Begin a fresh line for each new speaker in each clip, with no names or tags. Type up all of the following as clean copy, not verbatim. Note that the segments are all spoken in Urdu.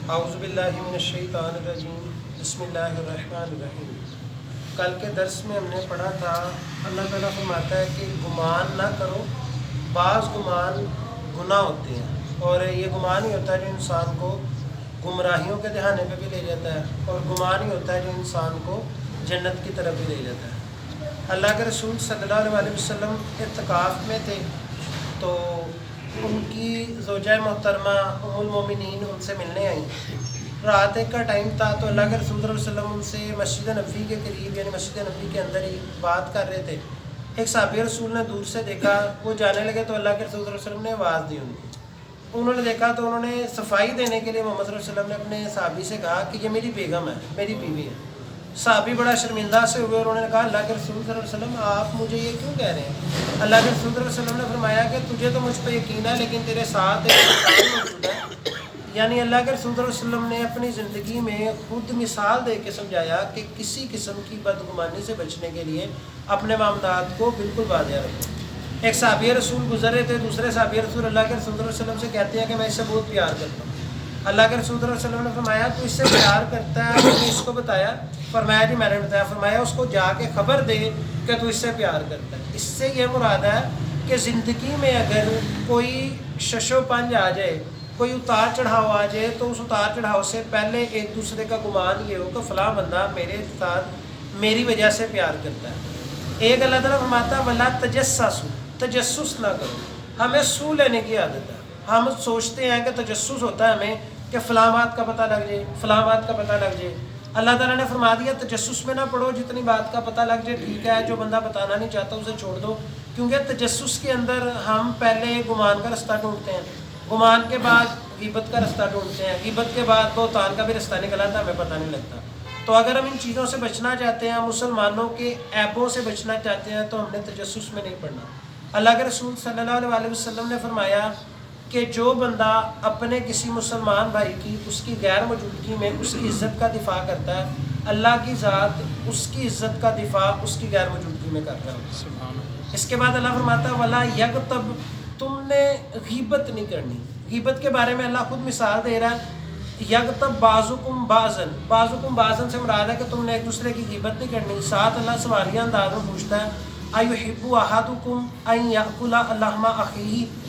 اعوذ باللہ من الشیطان الرجیم بسم اللہ الرحمن الرحیم۔ کل کے درس میں ہم نے پڑھا تھا اللہ تعالیٰ فرماتا ہے کہ گمان نہ کرو، بعض گمان گناہ ہوتے ہیں، اور یہ گمان ہی ہوتا ہے جو انسان کو گمراہیوں کے دہانے پہ بھی لے جاتا ہے، اور گمان ہی ہوتا ہے جو انسان کو جنت کی طرف بھی لے جاتا ہے۔ اللہ کے رسول صلی اللہ علیہ وسلم اعتکاف میں تھے، تو ان کی زوجہ محترمہ ام المومنین ان سے ملنے آئیں۔ رات ایک کا ٹائم تھا، تو اللہ کے رسول صلی اللہ علیہ وسلم ان سے مسجد نبوی کے قریب یعنی مسجد نبوی کے اندر ہی بات کر رہے تھے۔ ایک صحابی رسول نے دور سے دیکھا، وہ جانے لگے تو اللہ کے رسول صلی اللہ علیہ وسلم نے آواز دی ان کو۔ انہوں نے دیکھا تو انہوں نے صفائی دینے کے لیے محمد صلی اللہ علیہ وسلم نے اپنے صحابی سے کہا کہ یہ میری بیگم ہے، میری بیوی ہے۔ صحابی بڑا شرمندہ سے ہوئے اور انہوں نے کہا اللہ کے رسول صلی اللہ علیہ وسلم آپ مجھے یہ کیوں کہہ رہے ہیں؟ اللہ کے رسول صلی اللہ علیہ وسلم نے فرمایا کہ تجھے تو مجھ پہ یقین ہے، لیکن تیرے ساتھ ایک شیطان موجود ہے۔ یعنی اللہ کے رسول صلی اللہ علیہ وسلم نے اپنی زندگی میں خود مثال دے کے سمجھایا کہ کسی قسم کی بدگمانی سے بچنے کے لیے اپنے معاملات کو بالکل واضح رکھیں۔ ایک صحابی رسول گزر رہے تھے، دوسرے صحابی رسول اللہ کے رسول صلی اللہ علیہ وسلم سے کہتے ہیں کہ میں اس سے بہت پیار کرتا ہوں۔ اللہ کے رسول صلی اللہ علیہ وسلم نے فرمایا تو اس سے پیار کرتا ہے؟ آپ نے اس کو بتایا؟ فرمایا جی میں نے بتایا۔ فرمایا اس کو جا کے خبر دے کہ تو اس سے پیار کرتا ہے۔ اس سے یہ مراد ہے کہ زندگی میں اگر کوئی شش و پنج آ جائے، کوئی اتار چڑھاؤ آ جائے، تو اس اتار چڑھاؤ سے پہلے ایک دوسرے کا گمان یہ ہو کہ فلاں بندہ میرے ساتھ میری وجہ سے پیار کرتا ہے۔ ایک اللہ تعالیٰ فرماتا ہے وَلَا تَجَسَّسُوا، تجسس نہ کرو۔ ہمیں سو لینے کی عادت ہے، ہم سوچتے ہیں کہ تجسس ہوتا ہے ہمیں کہ فلاں بات کا پتہ لگ جائے، فلاں بات کا پتہ لگ جائے۔ اللہ تعالیٰ نے فرما دیا تجسس میں نہ پڑھو، جتنی بات کا پتہ لگ جائے ٹھیک ہے، جو بندہ بتانا نہیں چاہتا اسے چھوڑ دو، کیونکہ تجسس کے اندر ہم پہلے گمان کا رستہ ڈھونڈتے ہیں، گمان کے بعد غیبت کا رستہ ڈھونڈتے ہیں، غیبت کے بعد بہتان کا بھی رستہ نکل آتا ہے، ہمیں پتہ نہیں لگتا۔ تو اگر ہم ان چیزوں سے بچنا چاہتے ہیں، مسلمانوں کے عیبوں سے بچنا چاہتے ہیں، تو ہم نے تجسس میں نہیں پڑھنا۔ اللہ کے رسول صلی اللہ علیہ وسلم نے فرمایا کہ جو بندہ اپنے کسی مسلمان بھائی کی اس کی غیر موجودگی میں اس کی عزت کا دفاع کرتا ہے، اللہ کی ذات اس کی عزت کا دفاع اس کی غیر موجودگی میں کرتا ہے۔ اس کے بعد اللہ فرماتا ہے وَلَا يَغْتَبْ، تم نے غیبت نہیں کرنی۔ غیبت کے بارے میں اللہ خود مثال دے رہا ہے، یغتب بعضکم بعضاً، بعضکم بعضاً سے مراد ہے کہ تم نے ایک دوسرے کی غیبت نہیں کرنی۔ ساتھ اللہ سوالیہ انداز میں پوچھتا ہے أَيُحِبُّ أَحَدُكُمْ أَن يَأْكُلَ لَحْمَ أَخِيهِ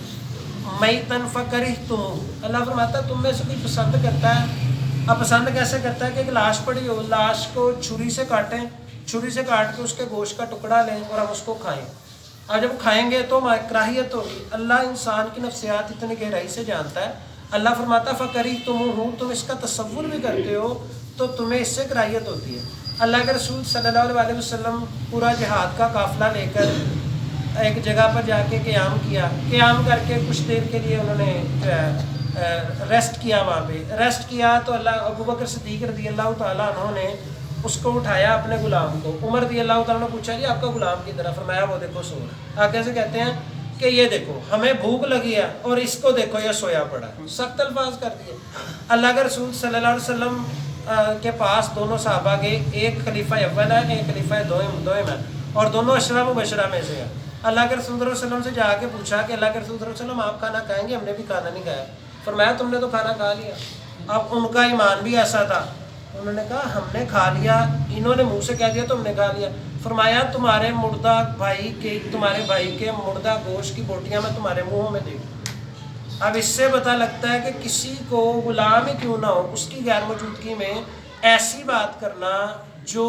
میتن فکرہتموہ، اللہ فرماتا ہے تم میں سے کوئی پسند کرتا ہے؟ اب پسند کیسے کرتا ہے کہ ایک لاش پڑی ہو، لاش کو چھری سے کاٹیں، چھری سے کاٹ کے اس کے گوشت کا ٹکڑا لیں اور ہم اس کو کھائیں، اور جب کھائیں گے تو کراہیت ہوگی۔ اللہ انسان کی نفسیات اتنی گہرائی سے جانتا ہے۔ اللہ فرماتا ہے فکرہتموہ، تم اس کا تصور بھی کرتے ہو تو تمہیں اس سے کراہیت ہوتی ہے۔ اللہ کے رسول صلی اللہ علیہ وسلم پورا جہاد کا قافلہ لے کر ایک جگہ پر جا کے قیام کیا، قیام کر کے کچھ دیر کے لیے انہوں نے ریسٹ کیا، وہاں پہ ریسٹ کیا تو اللہ ابوبکر صدیق رضی اللہ تعالیٰ عنہ نے اس کو اٹھایا اپنے غلام کو۔ عمر رضی اللہ تعالیٰ نے پوچھا جی آپ کا غلام کی طرف؟ فرمایا وہ دیکھو سو رہا ہے۔ آگے سے کہتے ہیں کہ یہ دیکھو ہمیں بھوک لگی ہے اور اس کو دیکھو یہ سویا پڑا ہے، سخت الفاظ کر دیے۔ اللہ کے رسول صلی اللہ علیہ وسلم کے پاس دونوں صحابہ گئے، ایک خلیفہ اول ہے ایک خلیفہ دوئم ہے، اور دونوں اشرا مبشرہ میں سے ہیں۔ اللہ کے رسول صلی اللہ علیہ وسلم سے جا کے پوچھا کہ اللہ کے رسول صلی اللہ علیہ وسلم آپ کھانا کھائیں گے؟ ہم نے بھی کھانا نہیں کھایا۔ فرمایا تم نے تو کھانا کھا لیا۔ اب ان کا ایمان بھی ایسا تھا، انہوں نے کہا ہم نے کھا لیا، انہوں نے منہ سے کہہ دیا تو ہم نے کھا لیا۔ فرمایا تمہارے مردہ بھائی کے، تمہارے بھائی کے مردہ گوشت کی بوٹیاں میں تمہارے منہوں میں دیکھوں۔ اب اس سے پتہ لگتا ہے کہ کسی کو غلام ہی کیوں نہ ہو، اس کی غیر موجودگی میں ایسی بات کرنا جو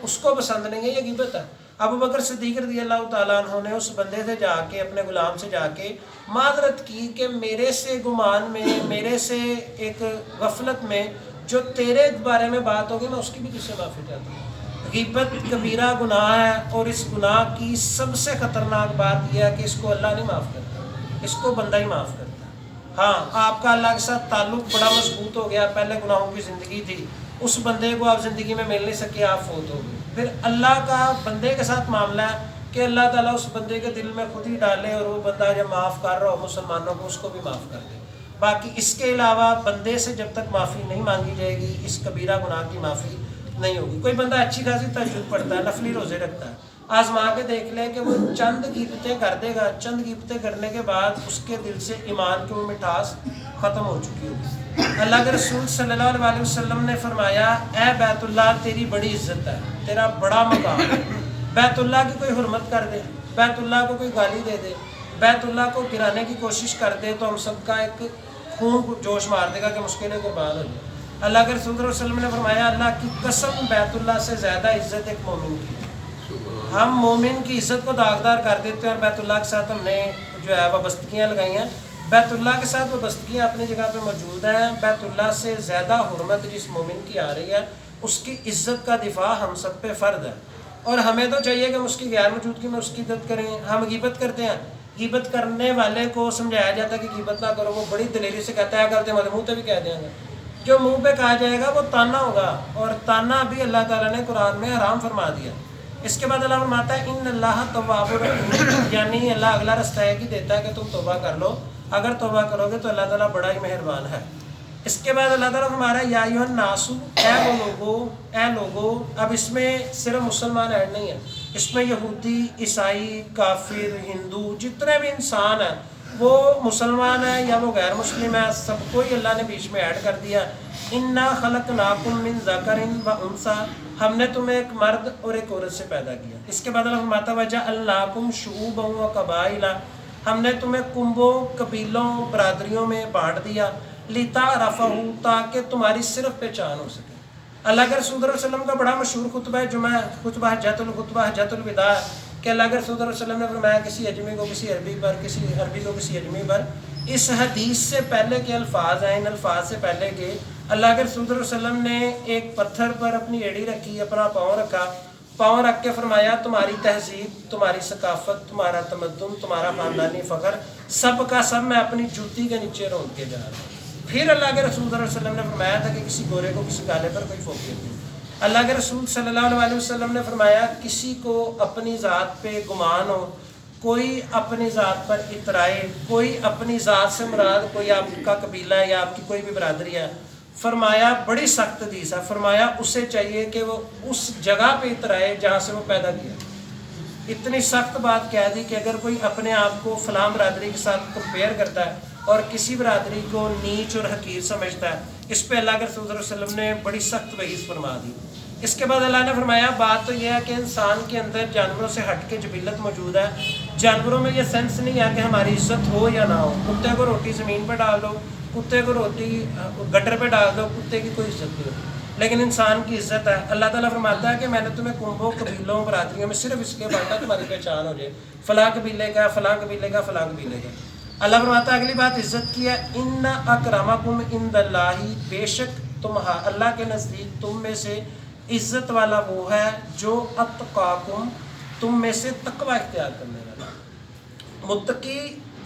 اس کو پسند نہیں ہے، یہ غیبت ہے۔ ابوبکر صدیق رضی اللہ تعالیٰ عنہ نے اس بندے سے جا کے، اپنے غلام سے جا کے معذرت کی کہ میرے سے گمان میں، میرے سے ایک غفلت میں جو تیرے بارے میں بات ہوگی میں اس کی بھی تجھ سے معافی چاہتا ہوں۔ غیبت کبیرہ گناہ ہے، اور اس گناہ کی سب سے خطرناک بات یہ ہے کہ اس کو اللہ نہیں معاف کرتا، اس کو بندہ ہی معاف کرتا ہے۔ ہاں آپ کا اللہ کے ساتھ تعلق بڑا مضبوط ہو گیا، پہلے گناہوں کی زندگی تھی، اس بندے کو آپ زندگی میں مل نہیں سکے، آپ فوت ہو گئے، پھر اللہ کا بندے کے ساتھ معاملہ ہے کہ اللہ تعالیٰ اس بندے کے دل میں خود ہی ڈالے، اور وہ بندہ جب معاف کر رہا ہو مسلمانوں کو اس کو بھی معاف کر دے۔ باقی اس کے علاوہ بندے سے جب تک معافی نہیں مانگی جائے گی اس کبیرہ گناہ کی معافی نہیں ہوگی۔ کوئی بندہ اچھی خاصی تہجد پڑھتا ہے، نفلی روزے رکھتا ہے، آزما کے دیکھ لے کہ وہ چند غیبتیں کر دے گا، چند غیبتیں کرنے کے بعد اس کے دل سے ایمان کی وہ مٹھاس ختم ہو چکی ہوگی۔ اللہ کے رسول صلی اللہ علیہ وسلم نے فرمایا اے بیت اللہ تیری بڑی عزت ہے، تیرا بڑا مقام ہے، بیت اللہ کی کوئی حرمت کر دے، بیت اللہ کو کوئی گالی دے دے، بیت اللہ کو گرانے کی کوشش کر دے تو ہم سب کا ایک خون کو جوش مار دے گا کہ مشکلیں قربان ہو جائے۔ اللہ کے رسول صلی اللہ علیہ وسلم نے فرمایا اللہ کی قسم بیت اللہ سے زیادہ عزت ایک مومن کی ہے۔ ہم مومن کی عزت کو داغدار کر دیتے ہیں اور بیت اللہ کے ساتھ ہم نے جو ہے وابستگیاں لگائی ہیں۔ بیت اللہ کے ساتھ وابستگیاں اپنی جگہ پہ موجود ہیں، بیت اللہ سے زیادہ حرمت جس مومن کی آ رہی ہے اس کی عزت کا دفاع ہم سب پہ فرض ہے، اور ہمیں تو چاہیے کہ ہم اس کی غیر موجودگی میں اس کی عزت کریں۔ ہم غیبت کرتے ہیں، غیبت کرنے والے کو سمجھایا جاتا ہے کہ غیبت نہ کرو، وہ بڑی دلیری سے کہتا ہے غلط ہمارے منہ پہ بھی کہہ دیں گے، جو منہ پہ کہا جائے گا وہ تانا ہوگا، اور تانا بھی اللہ تعالیٰ نے قرآن میں حرام فرما دیا۔ اس کے بعد اللہ فرماتا ہے ان اللہ تواب الرحیم، یعنی اللہ اگلا رستہ ہے کہ دیتا ہے کہ تم توبہ کر لو، اگر توبہ کرو گے تو اللہ تعالیٰ بڑا ہی مہربان ہے۔ اس کے بعد اللہ تعالیٰ فرما یا ایھا الناس، اے لوگو، اب اس میں صرف مسلمان ایڈ نہیں ہے، اس میں یہودی، عیسائی، کافر، ہندو، جتنے بھی انسان ہیں وہ مسلمان ہیں یا وہ غیر مسلم ہیں، سب کو ہی اللہ نے بیچ میں ایڈ کر دیا۔ انا خلقناکم من ذکر و انثی، ہم نے تمہیں ایک مرد اور ایک عورت سے پیدا کیا۔ اس کے بعد اللہ فرماتا ہے وجعلناکم شعوبا و قبائل، ہم نے تمہیں کنبوں، قبیلوں، برادریوں میں بانٹ دیا، لتعارفوا، تاکہ تمہاری صرف پہچان ہو سکے۔ اللہ کے رسول صلی اللہ علیہ وسلم کا بڑا مشہور خطبہ ہے جمعہ، خطبہ حجۃ الوداع، کہ اللہ کے رسول صلی اللہ علیہ وسلم نے فرمایا کسی اجمی کو کسی عربی پر، کسی عربی کو کسی اجمی پر۔ اس حدیث سے پہلے کے الفاظ ہیں، ان الفاظ سے پہلے کے اللہ کے رسول صلی اللہ علیہ وسلم نے ایک پتھر پر اپنی ایڑی رکھی، اپنا پاؤں رکھا، پاؤں رکھ کے فرمایا تمہاری تہذیب، تمہاری ثقافت، تمہارا تمدن، تمہارا خاندانی فخر، سب کا سب میں اپنی جوتی کے نیچے روند کے جا رہا ہوں۔ پھر اللہ کے رسول صلی اللہ علیہ وسلم نے فرمایا تھا کہ کسی گورے کو کسی کالے پر کوئی فوقیت نہیں۔ اللہ کے رسول صلی اللہ علیہ وسلم نے فرمایا کسی کو اپنی ذات پہ گمان ہو، کوئی اپنی ذات پر اترائے، کوئی اپنی ذات سے مراد کوئی آپ کا قبیلہ ہے یا آپ کی کوئی بھی برادری ہے، فرمایا بڑی سخت حدیث ہے، فرمایا اسے چاہیے کہ وہ اس جگہ پہ اترائے جہاں سے وہ پیدا کیا۔ اتنی سخت بات کہہ دی کہ اگر کوئی اپنے آپ کو فلاں برادری کے ساتھ کمپیئر کرتا ہے اور کسی برادری کو نیچ اور حقیر سمجھتا ہے، اس پہ اللہ کے رسول صلی اللہ علیہ وسلم نے بڑی سخت وعید فرما دی۔ اس کے بعد اللہ نے فرمایا بات تو یہ ہے کہ انسان کے اندر جانوروں سے ہٹ کے جبلت موجود ہے، جانوروں میں یہ سینس نہیں ہے کہ ہماری عزت ہو یا نہ ہو۔ کتے کو روٹی زمین پہ ڈال دو، کتے کو روٹی گٹر پہ ڈال دو، کتے کی کوئی عزت نہیں ہوتی، لیکن انسان کی عزت ہے۔ اللہ تعالیٰ فرماتا ہے کہ میں نے تمہیں کنبوں، قبیلوں، برادریوں میں صرف اس لیے بانٹا تمہاری پہچان ہو جائے، فلاں قبیلے کا، فلاں قبیلے کا، فلاں قبیلے کا۔ اللہ فرماتا ہے اگلی بات عزت کی ہے، ان اکرمکم عند اللہ، بے شک اللہ کے نزدیک تم میں سے عزت والا وہ ہے جو اتقاکم، تم میں سے تقوی اختیار کرنے والا۔ متقی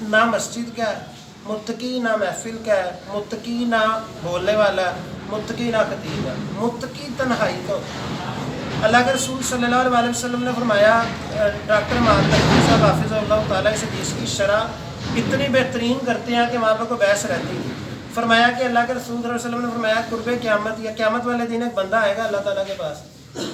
نہ مسجد کا ہے، متقی نہ محفل کا ہے، متقی نہ بولنے والا ہے، متقی نہ خطیب ہے، متقی تنہائی کا ہوتا ہے۔ اللہ کے رسول صلی اللہ علیہ وسلم نے فرمایا، ڈاکٹر محمد صاحب حافظ اللہ تعالیٰ اس حدیث کی شرح اتنی بہترین کرتے ہیں کہ وہاں پہ کوئی بحث رہتی نہیں۔ فرمایا کہ اللہ کے رسول صلی اللہ علیہ وسلم نے فرمایا قرب قیامت یا قیامت والے دن ایک بندہ آئے گا اللہ تعالیٰ کے پاس،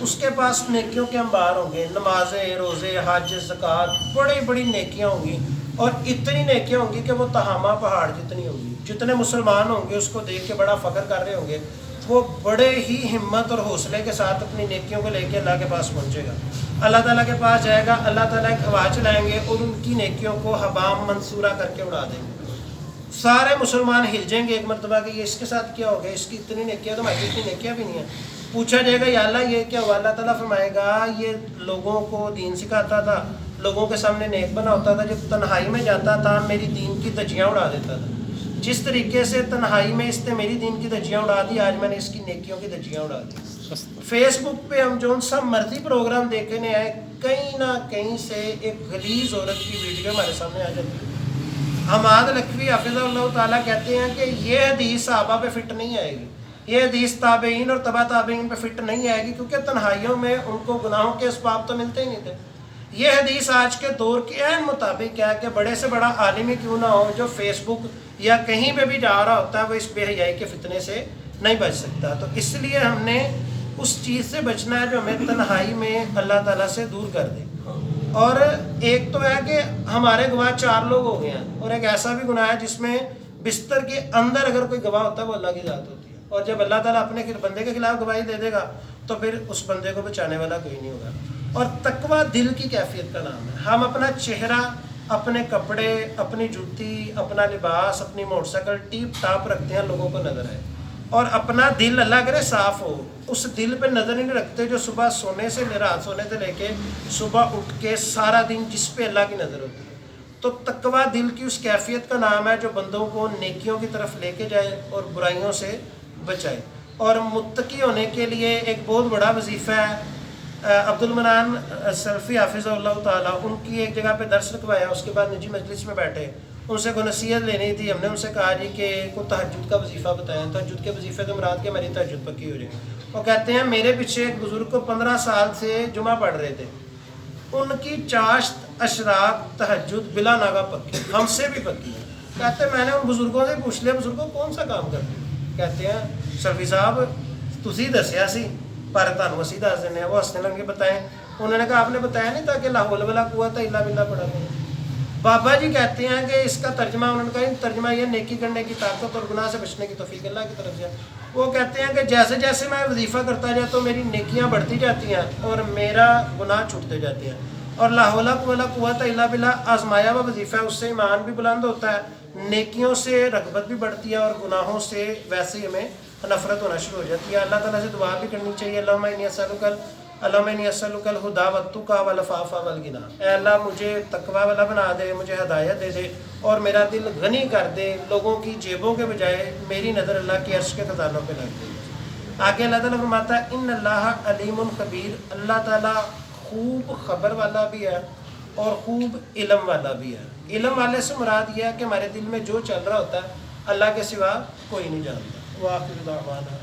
اس کے پاس نیکیوں کے انبار ہوں گے، نمازیں، روزے، حج، زکوٰۃ، بڑی بڑی نیکیاں ہوں گی، اور اتنی نیکیاں ہوں گی کہ وہ تہامہ پہاڑ جتنی ہوں گی۔ جتنے مسلمان ہوں گے اس کو دیکھ کے بڑا فخر کر رہے ہوں گے، وہ بڑے ہی ہمت اور حوصلے کے ساتھ اپنی نیکیوں کو لے کے اللہ کے پاس پہنچے گا، اللہ تعالیٰ کے پاس جائے گا، اللہ تعالیٰ ایک ہوا چلائیں گے اور ان کی نیکیوں کو حبام منصورہ کر کے اڑا دیں گے۔ سارے مسلمان ہل جائیں گے ایک مرتبہ کہ یہ اس کے ساتھ کیا ہو گیا، اس کی اتنی نیکیاں تو ہماری اتنی نیکیاں بھی نہیں ہیں۔ پوچھا جائے گا یا اللہ یہ کیا ہوا، اللہ تعالیٰ فرمائے گا یہ لوگوں کو دین سکھاتا تھا، لوگوں کے سامنے نیک بنا ہوتا تھا، جب تنہائی میں جاتا تھا میری دین کی دھجیاں اڑا دیتا تھا۔ جس طریقے سے تنہائی میں اس نے میری دین کی دھجیاں اڑا دی، آج میں نے اس کی نیکیوں کی دھجیاں اڑا دی۔ فیس بک پہ ہم جو سا مرضی پروگرام دیکھنے آئے، کہیں نہ کہیں سے ایک غلیظ عورت کی ویڈیو ہمارے سامنے آ جاتی ہے۔ حماد لکھوی حافظ اللہ تعالیٰ کہتے ہیں کہ یہ حدیث صحابہ پہ فٹ نہیں آئے گی، یہ حدیث تابعین اور تبع تابعین پہ فٹ نہیں آئے گی، کیونکہ تنہائیوں میں ان کو گناہوں کے اسباب تو ملتے ہی نہیں تھے۔ یہ حدیث آج کے دور کے عین مطابق ہے کہ بڑے سے بڑا عالم ہی کیوں نہ ہو، جو فیس بک یا کہیں پہ بھی جا رہا ہوتا ہے وہ اس بے حیائی کے فتنے سے نہیں بچ سکتا۔ تو اس لیے ہم نے اس چیز سے بچنا ہے جو ہمیں تنہائی میں اللہ تعالیٰ سے دور کر دے۔ اور ایک تو ہے کہ ہمارے گناہ 4 لوگ ہو گئے ہیں، اور ایک ایسا بھی گناہ ہے جس میں بستر کے اندر اگر کوئی گواہ ہوتا ہے وہ اللہ کی ذات ہوتی ہے، اور جب اللہ تعالیٰ اپنے بندے کے خلاف گواہی دے دے گا تو پھر اس بندے کو بچانے والا کوئی نہیں ہوگا۔ اور تقویٰ دل کی کیفیت کا نام ہے۔ ہم اپنا چہرہ، اپنے کپڑے، اپنی جوتی، اپنا لباس، اپنی موٹر سائیکل ٹیپ ٹاپ رکھتے ہیں لوگوں کو نظر آئے، اور اپنا دل اللہ کرے صاف ہو، اس دل پہ نظر نہیں رکھتے جو صبح سونے سے رات سونے سے لے کے صبح اٹھ کے سارا دن جس پہ اللہ کی نظر ہوتی ہے۔ تو تقویٰ دل کی اس کیفیت کا نام ہے جو بندوں کو نیکیوں کی طرف لے کے جائے اور برائیوں سے بچائے۔ اور متقی ہونے کے لیے ایک بہت بڑا وظیفہ ہے۔ عبد المنان سلفی حافظ اللہ تعالیٰ، ان کی ایک جگہ پہ درس رکھوایا، اس کے بعد نجی مجلس میں بیٹھے، ان سے کوئی نصیحت لینی تھی، ہم نے ان سے کہا جی کہ کوئی تہجد کا وظیفہ بتائیں، تہجد کے وظیفے سے مراد کہ ہماری تہجد پکی ہو جائے۔ وہ کہتے ہیں میرے پیچھے ایک بزرگ کو 15 سال سے جمعہ پڑھ رہے تھے، ان کی چاشت اشراق تہجد بلا ناغہ پکی، ہم سے بھی پکی ہے۔ کہتے ہیں میں نے ان بزرگوں سے پوچھ لیا بزرگوں کون سا کام کرتے ہیں؟ کہتے ہیں سلفی صاحب تسی دسیا سی پر تانوں اسی دس دینے ہیں۔ وہ ہنسنے لگے، بتائیں؟ انہوں نے کہا آپ نے بتایا نہیں تھا کہ لا حول ولا قوت الا باللہ پڑھا کریں۔ بابا جی کہتے ہیں کہ اس کا ترجمہ، انہوں نے کہا ترجمہ یہ نیکی کرنے کی طاقت اور گناہ سے بچنے کی توفیق اللہ کی طرف سے۔ وہ کہتے ہیں کہ جیسے جیسے میں وظیفہ کرتا جاتا ہوں میری نیکیاں بڑھتی جاتی ہیں اور میرا گناہ چھوٹتے جاتے ہیں، اور لا حول ولا قوت الا باللہ آزمایا ہوا وظیفہ ہے، اس سے ایمان بھی بلند ہوتا ہے، نیکیوں سے رغبت بھی بڑھتی ہے، اور گناہوں سے ویسے ہی ہمیں نفرت ہونا شروع ہو جاتی ہے۔ اللہ تعالیٰ سے دعا بھی کرنی چاہیے، اللہم انی اسألک الہدی والتقی والعفاف والغنی، اے اللہ مجھے تقوی والا بنا دے، مجھے ہدایت دے دے، اور میرا دل غنی کر دے، لوگوں کی جیبوں کے بجائے میری نظر اللہ کی عرش کے خزانوں پہ لگ دے۔ آگے اللہ تعالیٰ فرماتا ہے ان اللہ علیم خبیر، اللہ تعالیٰ خوب خبر والا بھی ہے اور خوب علم والا بھی ہے۔ علم والے سے مراد یہ ہے کہ ہمارے دل میں جو چل رہا ہوتا ہے اللہ کے سوا کوئی نہیں جانتا۔ وآخر دعوانا